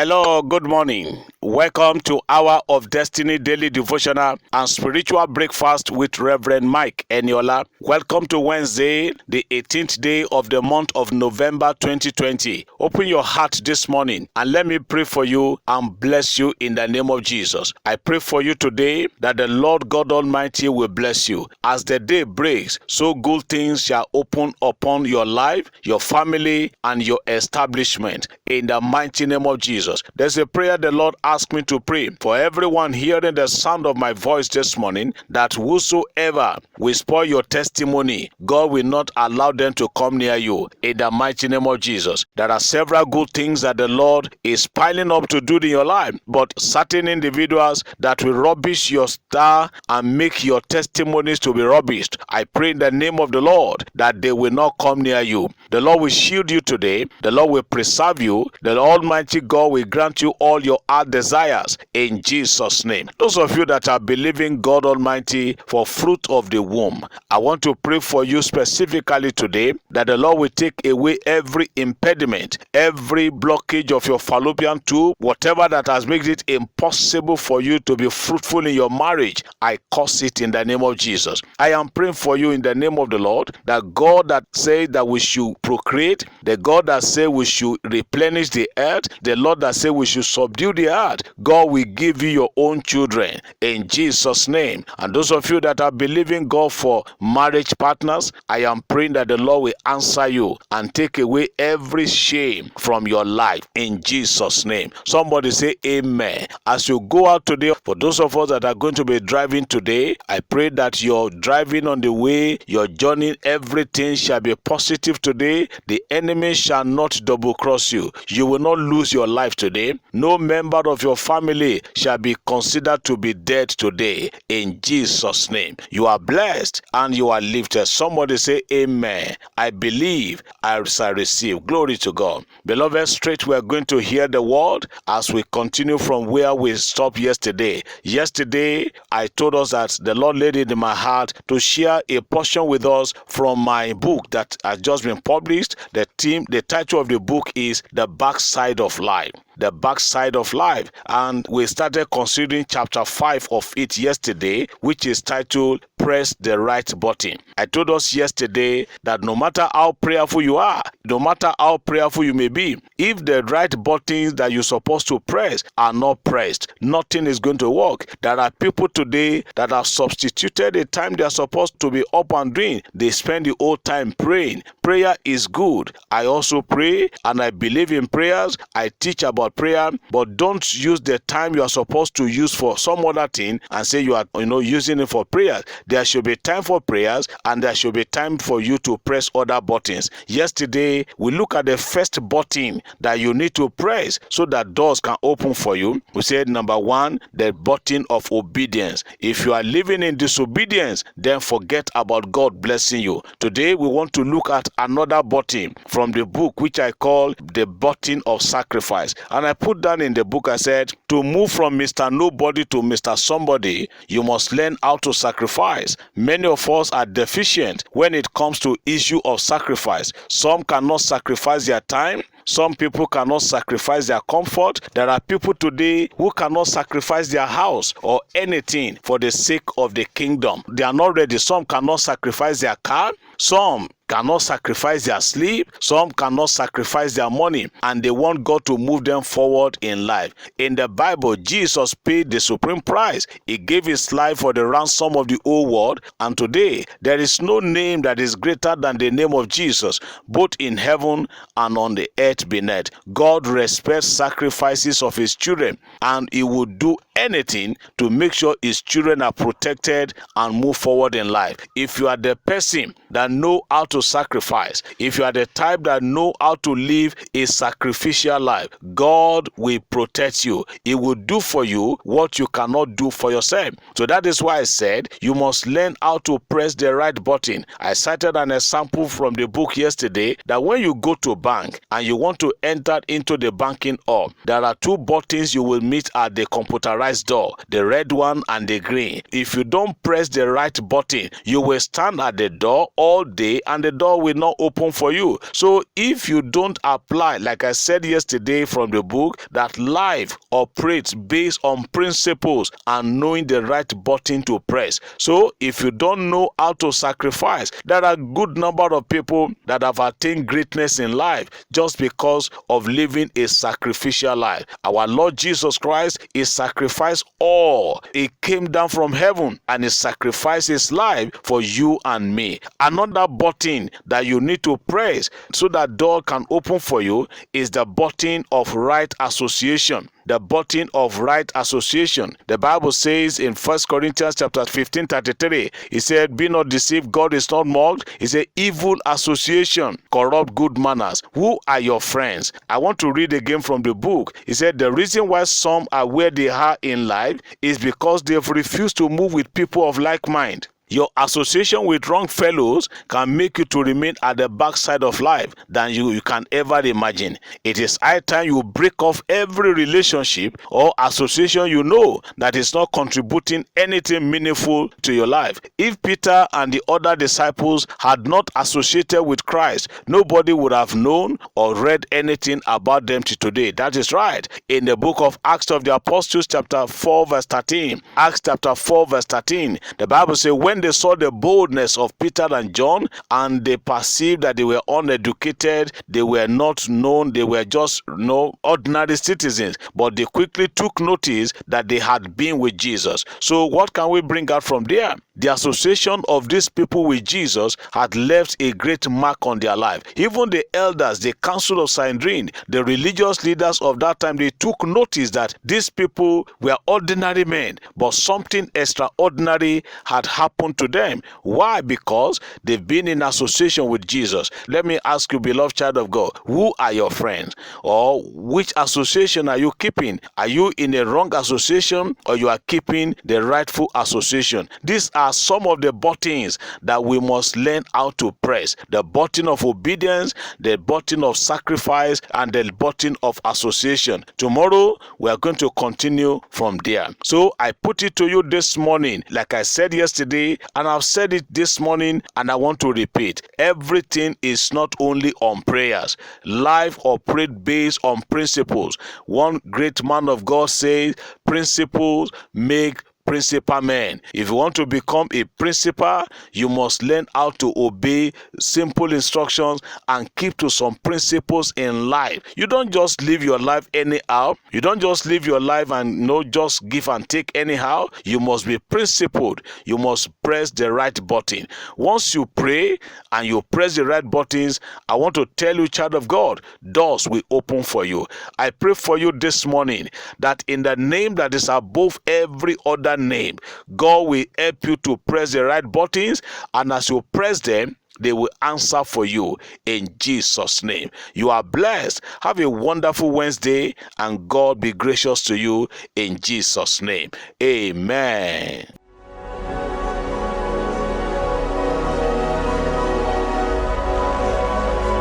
Hello, good morning. Welcome to Hour of Destiny Daily Devotional and Spiritual Breakfast with Reverend Mike Eniola. Welcome to Wednesday, the 18th day of the month of November 2020. Open your heart this morning and let me pray for you and bless you in the name of Jesus. I pray for you today that the Lord God Almighty will bless you. As the day breaks, so good things shall open upon your life, your family, and your establishment in the mighty name of Jesus. There's a prayer the Lord asked me to pray for everyone hearing the sound of my voice this morning, that whosoever will spoil your testimony, God will not allow them to come near you in the mighty name of Jesus. There are several good things that the Lord is piling up to do in your life, but certain individuals that will rubbish your star and make your testimonies to be rubbished, I pray in the name of the Lord that they will not come near you. The Lord will shield you today. The Lord will preserve you. The Almighty God will grant you all your heart desires in Jesus' name. Those of you that are believing God Almighty for fruit of the womb, I want to pray for you specifically today that the Lord will take away every impediment, every blockage of your fallopian tube, whatever that has made it impossible for you to be fruitful in your marriage. I curse it in the name of Jesus. I am praying for you in the name of the Lord, that God that said that we should procreate, the God that said we should replenish the earth, the Lord that said we should subdue the earth, God will give you your own children in Jesus' name. And those of you that are believing God for marriage partners, I am praying that the Lord will answer you and take away every shame from your life in Jesus' name. Somebody say amen. As you go out today, for those of us that are going to be driving today, I pray that your driving on the way, your journey, everything shall be positive today. The enemy shall not double cross you. You will not lose your life today. No member of your family shall be considered to be dead today in Jesus' name. You are blessed and you are lifted. Somebody say amen. I believe, I shall receive. Glory to God. Beloved, straight we are going to hear the word as we continue from where we stopped yesterday. Yesterday, I told us that the Lord laid it in my heart to share a portion with us from my book that has just been published. The title of the book is The Backside of Life. The backside of life, and we started considering chapter 5 of it yesterday, which is titled Press the Right Button. I told us yesterday that no matter how prayerful you are, no matter how prayerful you may be, if the right buttons that you're supposed to press are not pressed, nothing is going to work. There are people today that have substituted the time they are supposed to be up and doing. They spend the whole time praying. Prayer is good. I also pray and I believe in prayers. I teach about prayer, but don't use the time you are supposed to use for some other thing and say you are using it for prayers. There should be time for prayers and there should be time for you to press other buttons. Yesterday we look at the first button that you need to press so that doors can open for you. We said number one, the button of obedience. If you are living in disobedience, then forget about God blessing you. Today we want to look at another button from the book which I call the button of sacrifice. And I put down in the book, I said, to move from Mr. Nobody to Mr. Somebody, you must learn how to sacrifice. Many of us are deficient when it comes to issue of sacrifice. Some cannot sacrifice their time. Some people cannot sacrifice their comfort. There are people today who cannot sacrifice their house or anything for the sake of the kingdom. They are not ready. Some cannot sacrifice their car. Some cannot sacrifice their sleep. Some cannot sacrifice their money, and they want God to move them forward in life. In the Bible, Jesus paid the supreme price. He gave his life for the ransom of the whole world, and today there is no name that is greater than the name of Jesus, both in heaven and on the earth beneath. God respects sacrifices of his children, and he will do anything to make sure his children are protected and move forward in life. If you are the person that know how to sacrifice, if you are the type that know how to live a sacrificial life, God will protect you. He will do for you what you cannot do for yourself. So that is why I said you must learn how to press the right button. I cited an example from the book yesterday that when you go to bank and you want to enter into the banking hall, there are two buttons you will meet at the computerized sacrifice door, the red one and the green. If you don't press the right button, you will stand at the door all day and the door will not open for you. So if you don't apply, like I said yesterday from the book, that life operates based on principles and knowing the right button to press. So if you don't know how to sacrifice, there are a good number of people that have attained greatness in life just because of living a sacrificial life. Our Lord Jesus Christ, he sacrificed all. He came down from heaven and he sacrificed his life for you and me. Another button that you need to press so that door can open for you is the button of right association. The button of right association. The Bible says in 1 Corinthians chapter 15:33, it said, "Be not deceived, God is not mocked." It said, "Evil association corrupt good manners." Who are your friends? I want to read again from the book. It said, "The reason why some are where they are in life is because they've refused to move with people of like mind." Your association with wrong fellows can make you to remain at the backside of life than you can ever imagine. It is high time you break off every relationship or association you know that is not contributing anything meaningful to your life. If Peter and the other disciples had not associated with Christ, nobody would have known or read anything about them to today. That is right. In the book of Acts of the Apostles chapter 4 verse 13, Acts chapter 4 verse 13, the Bible says, "When they saw the boldness of Peter and John, and they perceived that they were uneducated, they were not known, they were just ordinary citizens, but they quickly took notice that they had been with Jesus." So what can we bring out from there? The association of these people with Jesus had left a great mark on their life. Even the elders, the council of Sanhedrin, the religious leaders of that time, they took notice that these people were ordinary men, but something extraordinary had happened to them. Why? Because they've been in association with Jesus. Let me ask you, beloved child of God, who are your friends? Or which association are you keeping? Are you in a wrong association, or you are keeping the rightful association? These are some of the buttons that we must learn how to press. The button of obedience, the button of sacrifice, and the button of association. Tomorrow, we are going to continue from there. So I put it to you this morning, like I said yesterday, and I've said it this morning, and I want to repeat. Everything is not only on prayers. Life operates based on principles. One great man of God says, "Principles make principal men." If you want to become a principal, you must learn how to obey simple instructions and keep to some principles in life. You don't just live your life anyhow. You don't just live your life and just give and take anyhow. You must be principled. You must press the right button. Once you pray and you press the right buttons, I want to tell you, child of God, doors will open for you. I pray for you this morning that in the name that is above every other name, God will help you to press the right buttons, and as you press them, they will answer for you in Jesus' name. You are blessed. Have a wonderful Wednesday, and God be gracious to you in Jesus' name. Amen.